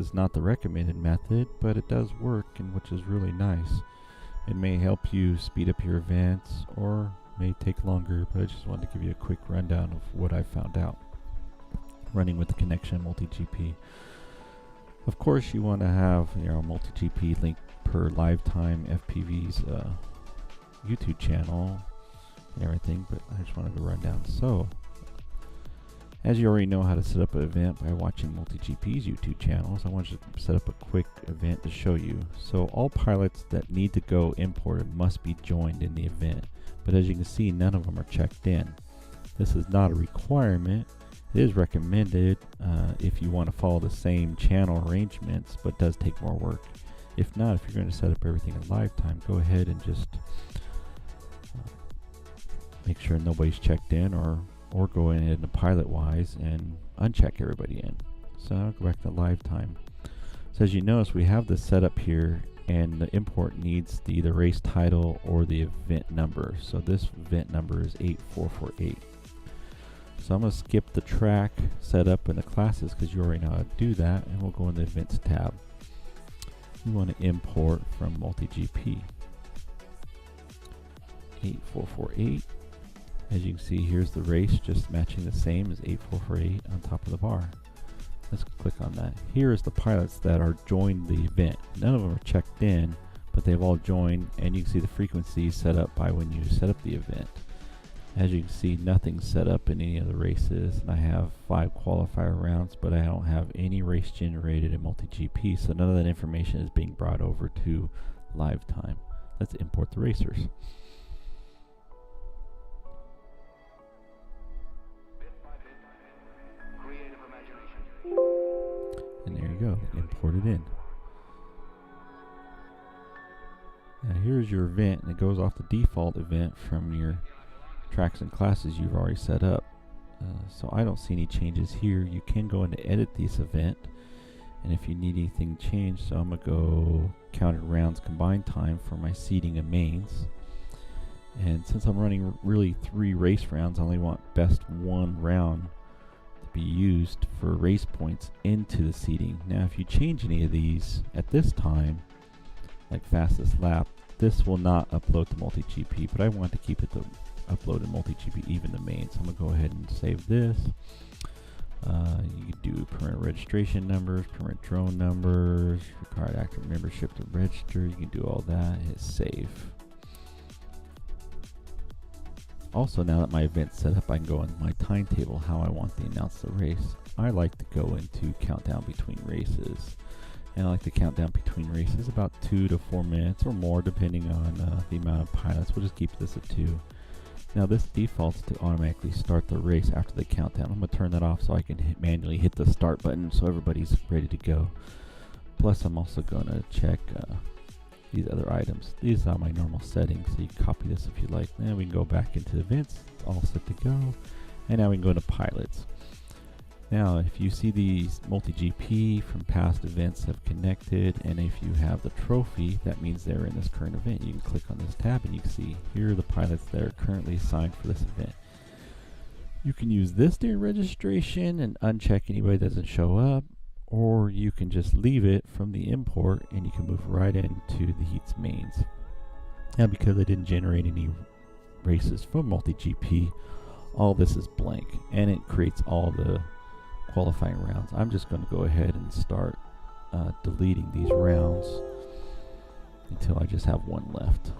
is not the recommended method, but it does work, and which is really nice. It may help you speed up your events or may take longer, but I just wanted to give you a quick rundown of what I found out running with the connection MultiGP. Of course, you want to have MultiGP link per LiveTime FPV's YouTube channel and everything, but I just wanted to run down. So, as you already know how to set up an event by watching MultiGP's YouTube channels, I want to set up a quick event to show you. So all pilots that need to go imported must be joined in the event, but as you can see, none of them are checked in. This is not a requirement. It is recommended if you want to follow the same channel arrangements, but does take more work. If not, if you're going to set up everything in LiveTime, go ahead and just make sure nobody's checked in, or go in and pilot wise and uncheck everybody in. So I'll go back to LiveTime. So as you notice, we have this set up here, and the import needs the either race title or the event number. So this event number is 8448. So I'm going to skip the track setup and the classes because you already know how to do that, and we'll go in the events tab. We want to import from MultiGP 8448. As you can see, here's the race just matching the same as 8448 on top of the bar. Let's click on that. Here is the pilots that are joined the event. None of them are checked in, but they've all joined, and you can see the frequency set up by when you set up the event. As you can see, nothing's set up in any of the races, and I have 5 qualifier rounds, but I don't have any race generated in MultiGP, so none of that information is being brought over to LiveTime. Let's import the racers. And there you go, import it in. Now here's your event, and it goes off the default event from your tracks and classes you've already set up. So I don't see any changes here. You can go in to edit this event, and if you need anything changed, so I'm going to go counted rounds combined time for my seeding and mains. And since I'm running really 3 race rounds, I only want best 1 round to be used for race points into the seeding. Now if you change any of these at this time, like fastest lap, this will not upload to MultiGP, but I want to keep it to upload in MultiGP, even the main. So I'm going to go ahead and save this. You can do permanent registration numbers, permanent drone numbers, required active membership to register. You can do all that. Hit save. Also, now that my event's set up, I can go in my timetable how I want to announce the race. I like to go into countdown between races, and I like to count down between races about 2 to 4 minutes or more, depending on the amount of pilots. We'll just keep this at 2. Now this defaults to automatically start the race after the countdown. I'm going to turn that off so I can manually hit the start button so everybody's ready to go. Plus I'm also going to check these other items. These are my normal settings, so you can copy this if you like. Then we can go back into events, all set to go. And now we can go into pilots. Now if you see these MultiGP from past events have connected, and if you have the trophy, that means they're in this current event. You can click on this tab and you can see here are the pilots that are currently assigned for this event. You can use this during registration and uncheck anybody that doesn't show up, or you can just leave it from the import and you can move right into the heats mains. Now because I didn't generate any races from MultiGP, all this is blank and it creates all the qualifying rounds. I'm just going to go ahead and start deleting these rounds until I just have 1 left.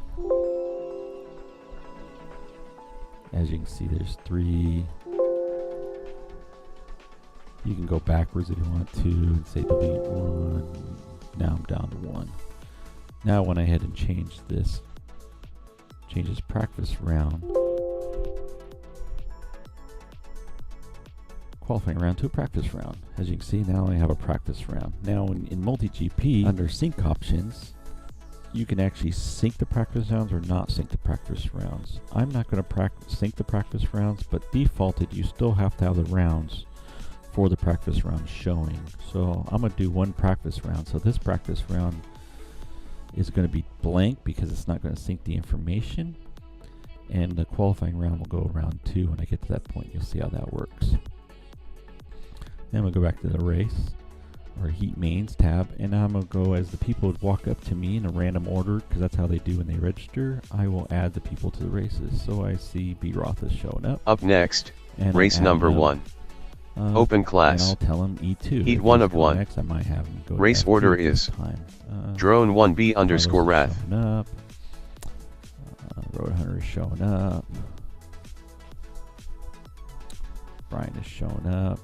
As you can see, there's 3. You can go backwards if you want to and say delete 1. Now I'm down to 1. Now when I head and change this practice round, qualifying round to a practice round. As you can see, now I have a practice round. Now in MultiGP, under sync options, you can actually sync the practice rounds or not sync the practice rounds. I'm not going to sync the practice rounds, but defaulted you still have to have the rounds for the practice round showing. So I'm going to do 1 practice round. So this practice round is going to be blank because it's not going to sync the information, and the qualifying round will go round 2. When I get to that point, you'll see how that works. Then we'll go back to the race. or heat mains tab, and I'm going to go as the people would walk up to me in a random order, because that's how they do when they register. I will add the people to the races. So I see B. Roth is showing up. Up next, race number 1. Open class. And I'll tell him E2. Heat 1 of 1. Next, I might have him go race order is Drone 1B _ Wrath. Up. Road Hunter is showing up. Brian is showing up.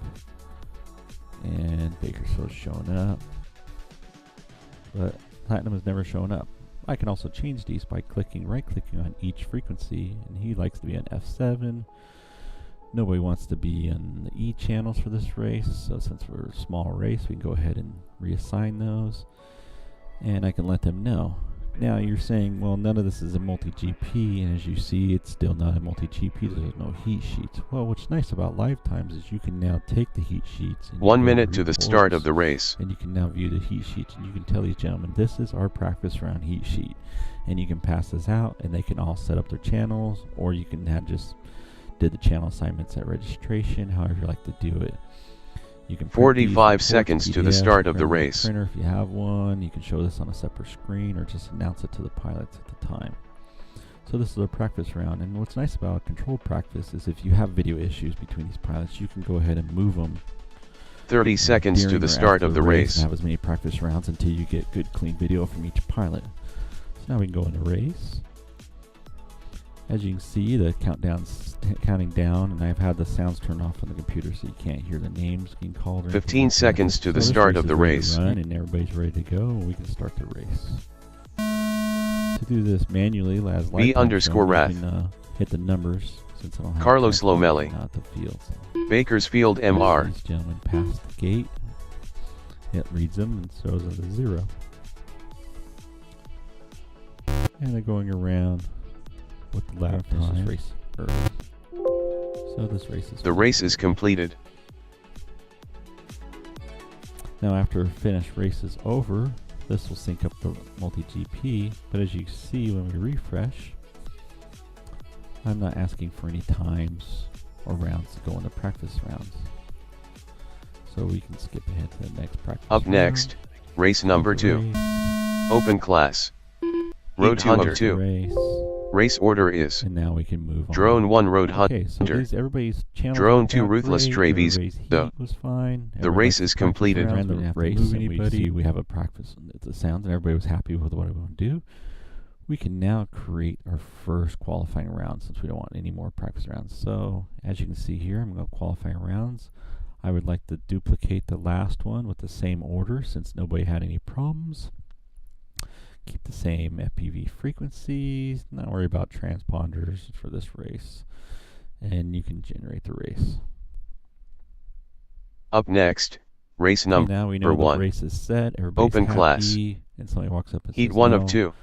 And Bakersfield is showing up. But Platinum is never showing up. I can also change these by right-clicking on each frequency. And he likes to be on F7. Nobody wants to be on the E channels for this race. So since we're a small race, we can go ahead and reassign those. And I can let them know. Now you're saying, well, none of this is a MultiGP, and as you see, it's still not a MultiGP. There's no heat sheets. Well, what's nice about LiveTimes is you can now take the heat sheets. And 1 minute to the start of the race. And you can now view the heat sheets, and you can tell these gentlemen, this is our practice round heat sheet. And you can pass this out, and they can all set up their channels, or you can have just did the channel assignments at registration, however you like to do it. You can 45 seconds to the start of the race. Printer if you have one. You can show this on a separate screen or just announce it to the pilots at the time. So this is a practice round, and what's nice about a controlled practice is if you have video issues between these pilots, you can go ahead and move them 30 seconds to the start of the race. And have as many practice rounds until you get good clean video from each pilot. So now we can go into race. As you can see, the countdown's counting down, and I've had the sounds turned off on the computer so you can't hear the names being called. 15 seconds to the start of the race. And everybody's ready to go, we can start the race. To do this manually, as B _ Wrath. you can hit the numbers since I don't have Carlos Lomelli. Not the field. So. Bakersfield MR. These gentlemen pass the gate. It reads them and throws it a 0. And they're going around with the lap time. So this race is... The race is completed. Now after finish race is over, this will sync up the MultiGP, but as you see when we refresh, I'm not asking for any times or rounds to go into practice rounds. So we can skip ahead to the next practice Up round. next, race number 2. Open class. Road Hunter 2. Race order is and now we can move on. Drone 1 Road Hunter. Okay, so everybody's channel. Drone 2 Ruthless Travies. Was fine. The race is completed. We have a practice the sounds, and everybody was happy with what we want to do. We can now create our first qualifying round since we don't want any more practice rounds. So as you can see here, I'm going to qualifying rounds. I would like to duplicate the last one with the same order since nobody had any problems. Keep the same FPV frequencies, not worry about transponders for this race, and you can generate the race. Up next, race number now we know 1. The race is set. Everybody's Open happy, class. And somebody walks up and Heat says, 1 no, of 2.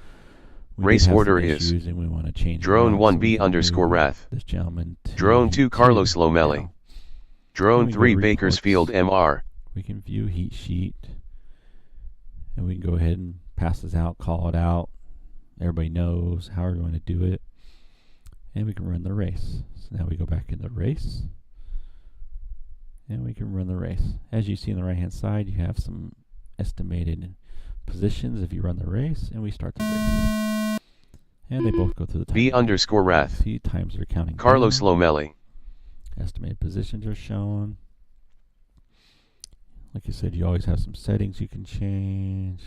we Race did have order some is issues and we want to change Drone around, 1B so we can _ move Wrath. This gentleman to Drone 2 Heat Carlos 2. Lomelli. Now, Drone 3 Bakersfield MR. We can view heat sheet, and we can go ahead and pass this out, call it out. Everybody knows how we're going to do it, and we can run the race. So now we go back in the race, and we can run the race. As you see on the right hand side, you have some estimated positions if you run the race, and we start the race. And they both go through the time. B _ Wrath. See, times are counting Carlos down. Lomelli. Estimated positions are shown. Like you said, you always have some settings you can change.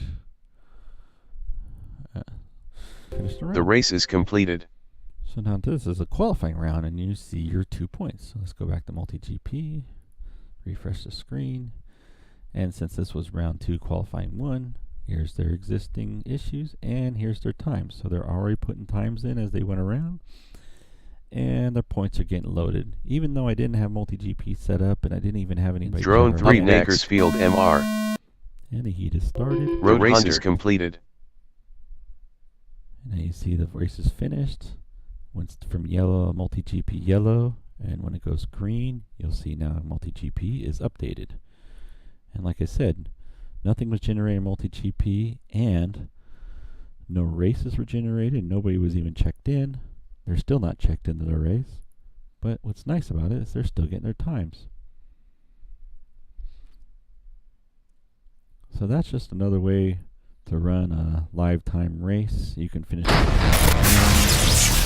Finish the round. The race is completed. So now this is a qualifying round, and you see your 2 points. So let's go back to MultiGP, refresh the screen, and since this was round 2 qualifying 1, here's their existing issues, and here's their times. So they're already putting times in as they went around, and their points are getting loaded. Even though I didn't have MultiGP set up, and I didn't even have anybody. Drone 3 Bakersfield MR. And the heat has started. Road race is completed. And now you see the race is finished. When it's from yellow, MultiGP yellow, and when it goes green, you'll see now MultiGP is updated. And like I said, nothing was generated in MultiGP, and no races were generated. Nobody was even checked in. They're still not checked into the race. But what's nice about it is they're still getting their times. So that's just another way to run a live time race. You can finish it